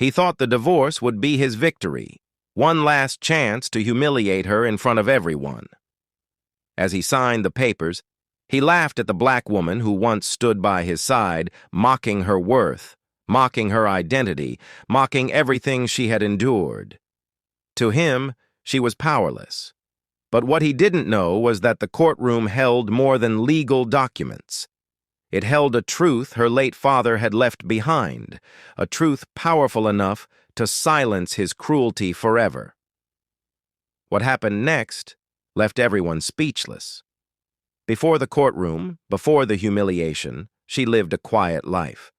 He thought the divorce would be his victory, one last chance to humiliate her in front of everyone. As he signed the papers, he laughed at the black woman who once stood by his side, mocking her worth, mocking her identity, mocking everything she had endured. To him, she was powerless. But what he didn't know was that the courtroom held more than legal documents. It held a truth her late father had left behind, a truth powerful enough to silence his cruelty forever. What happened next left everyone speechless. Before the courtroom, before the humiliation, she lived a quiet life.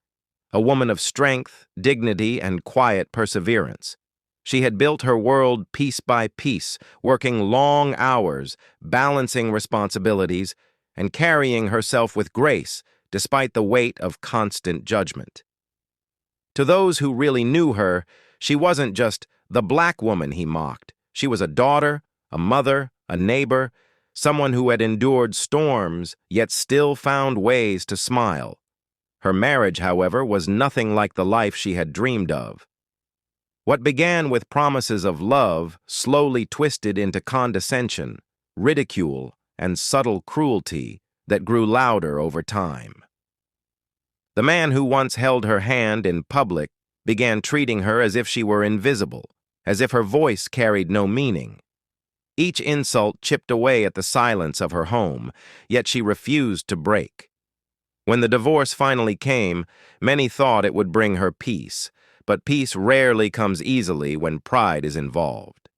A woman of strength, dignity, and quiet perseverance. She had built her world piece by piece, working long hours, balancing responsibilities, and carrying herself with grace despite the weight of constant judgment. To those who really knew her, she wasn't just the black woman he mocked. She was a daughter, a mother, a neighbor, someone who had endured storms, yet still found ways to smile. Her marriage, however, was nothing like the life she had dreamed of. What began with promises of love slowly twisted into condescension, ridicule, and subtle cruelty that grew louder over time. The man who once held her hand in public began treating her as if she were invisible, as if her voice carried no meaning. Each insult chipped away at the silence of her home, yet she refused to break. When the divorce finally came, many thought it would bring her peace, but peace rarely comes easily when pride is involved.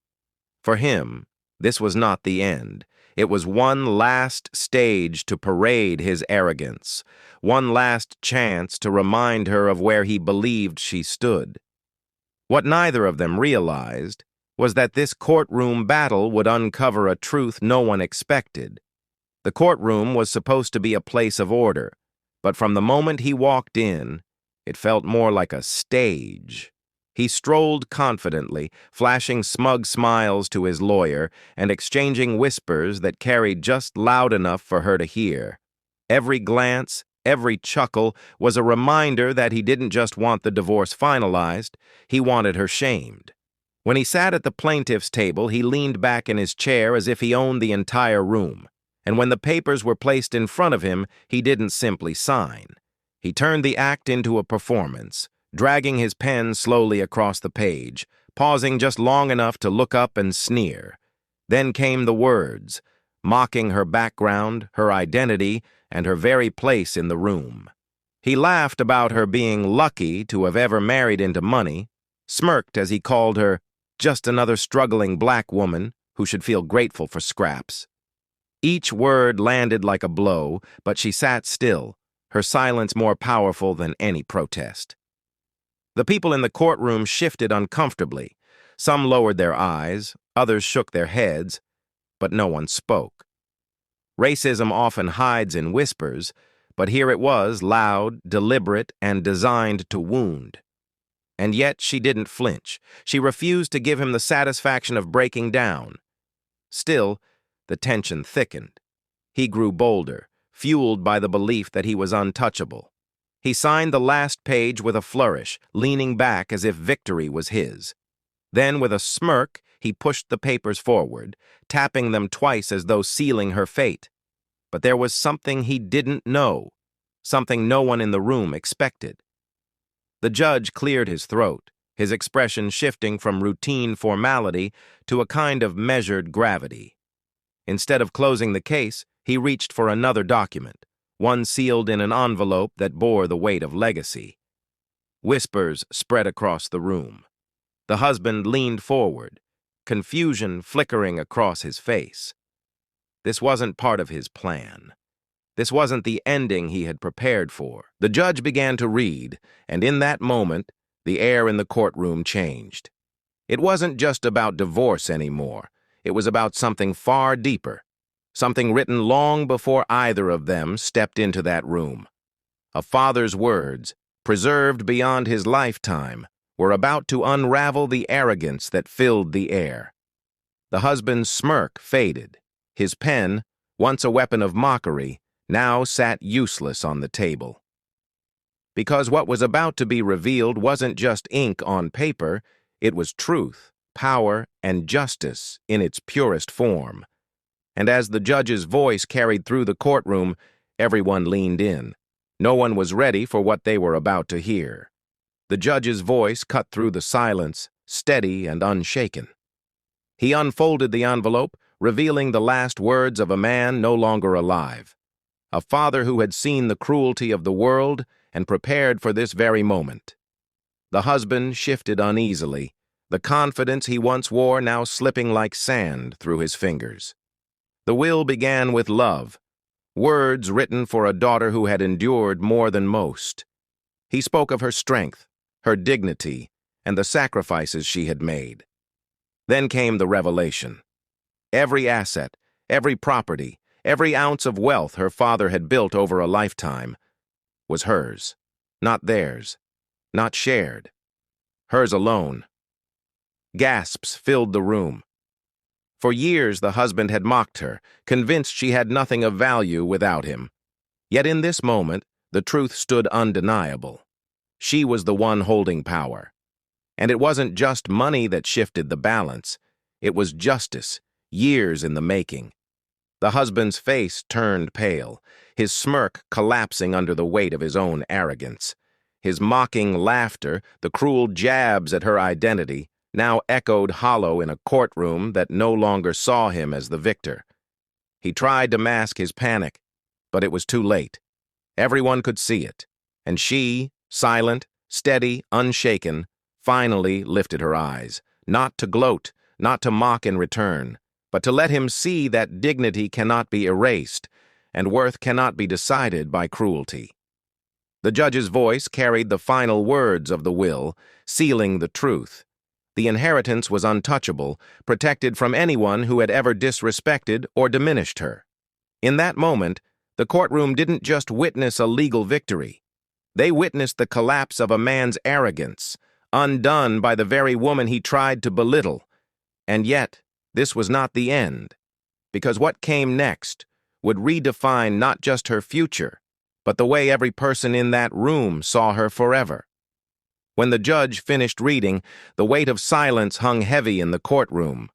For him, this was not the end. It was one last stage to parade his arrogance, one last chance to remind her of where he believed she stood. What neither of them realized was that this courtroom battle would uncover a truth no one expected. The courtroom was supposed to be a place of order, but from the moment he walked in, it felt more like a stage. He strolled confidently, flashing smug smiles to his lawyer and exchanging whispers that carried just loud enough for her to hear. Every glance, every chuckle was a reminder that he didn't just want the divorce finalized, he wanted her shamed. When he sat at the plaintiff's table, he leaned back in his chair as if he owned the entire room. And when the papers were placed in front of him, he didn't simply sign. He turned the act into a performance, dragging his pen slowly across the page, pausing just long enough to look up and sneer. Then came the words, mocking her background, her identity, and her very place in the room. He laughed about her being lucky to have ever married into money, smirked as he called her just another struggling black woman who should feel grateful for scraps. Each word landed like a blow, but she sat still, her silence more powerful than any protest. The people in the courtroom shifted uncomfortably. Some lowered their eyes, others shook their heads, but no one spoke. Racism often hides in whispers, but here it was, loud, deliberate, and designed to wound. And yet she didn't flinch. She refused to give him the satisfaction of breaking down. Still, the tension thickened. He grew bolder, fueled by the belief that he was untouchable. He signed the last page with a flourish, leaning back as if victory was his. Then, with a smirk, he pushed the papers forward, tapping them twice as though sealing her fate. But there was something he didn't know, something no one in the room expected. The judge cleared his throat, his expression shifting from routine formality to a kind of measured gravity. Instead of closing the case, he reached for another document, one sealed in an envelope that bore the weight of legacy. Whispers spread across the room. The husband leaned forward, confusion flickering across his face. This wasn't part of his plan. This wasn't the ending he had prepared for. The judge began to read, and in that moment, the air in the courtroom changed. It wasn't just about divorce anymore. It was about something far deeper, something written long before either of them stepped into that room. A father's words, preserved beyond his lifetime, were about to unravel the arrogance that filled the air. The husband's smirk faded. His pen, once a weapon of mockery, now sat useless on the table. because what was about to be revealed wasn't just ink on paper, it was truth, power, and justice in its purest form. And as the judge's voice carried through the courtroom, everyone leaned in. No one was ready for what they were about to hear. The judge's voice cut through the silence, steady and unshaken. He unfolded the envelope, revealing the last words of a man no longer alive. A father who had seen the cruelty of the world and prepared for this very moment. The husband shifted uneasily, the confidence he once wore now slipping like sand through his fingers. The will began with love, words written for a daughter who had endured more than most. He spoke of her strength, her dignity, and the sacrifices she had made. Then came the revelation. Every asset, every property, every ounce of wealth her father had built over a lifetime was hers, not theirs, not shared. Hers alone. Gasps filled the room. For years the husband had mocked her, convinced she had nothing of value without him. Yet in this moment, the truth stood undeniable. She was the one holding power. And it wasn't just money that shifted the balance. It was justice, years in the making. The husband's face turned pale, his smirk collapsing under the weight of his own arrogance. His mocking laughter, the cruel jabs at her identity, now echoed hollow in a courtroom that no longer saw him as the victor. He tried to mask his panic, but it was too late. Everyone could see it, and she, silent, steady, unshaken, finally lifted her eyes, not to gloat, not to mock in return, but to let him see that dignity cannot be erased, and worth cannot be decided by cruelty. The judge's voice carried the final words of the will, sealing the truth. The inheritance was untouchable, protected from anyone who had ever disrespected or diminished her. In that moment, the courtroom didn't just witness a legal victory. They witnessed the collapse of a man's arrogance, undone by the very woman he tried to belittle. And yet, this was not the end, because what came next would redefine not just her future, but the way every person in that room saw her forever. When the judge finished reading, the weight of silence hung heavy in the courtroom.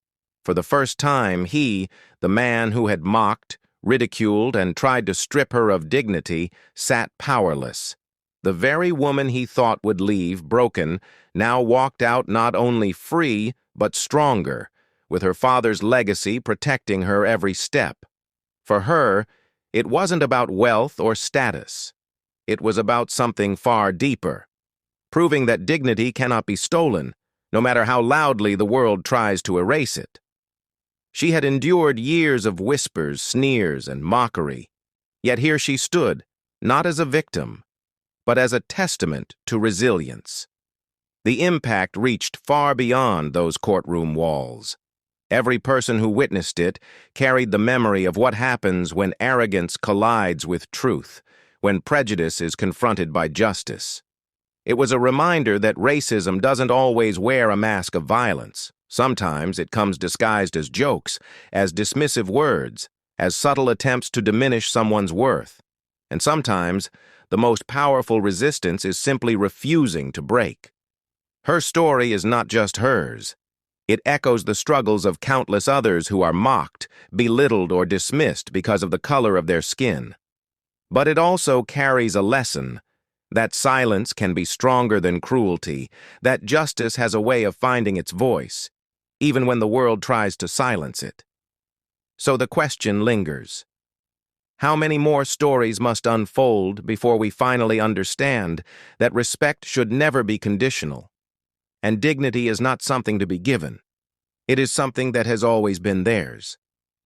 For the first time, he, the man who had mocked, ridiculed, and tried to strip her of dignity, sat powerless. The very woman he thought would leave broken now walked out not only free, but stronger, with her father's legacy protecting her every step. For her, it wasn't about wealth or status. It was about something far deeper, proving that dignity cannot be stolen, no matter how loudly the world tries to erase it. She had endured years of whispers, sneers, and mockery, yet here she stood, not as a victim, but as a testament to resilience. The impact reached far beyond those courtroom walls. Every person who witnessed it carried the memory of what happens when arrogance collides with truth, when prejudice is confronted by justice. It was a reminder that racism doesn't always wear a mask of violence. Sometimes it comes disguised as jokes, as dismissive words, as subtle attempts to diminish someone's worth. And sometimes, the most powerful resistance is simply refusing to break. Her story is not just hers. It echoes the struggles of countless others who are mocked, belittled, or dismissed because of the color of their skin. But it also carries a lesson: that silence can be stronger than cruelty, that justice has a way of finding its voice, even when the world tries to silence it. So the question lingers. How many more stories must unfold before we finally understand that respect should never be conditional, and dignity is not something to be given? It is something that has always been theirs.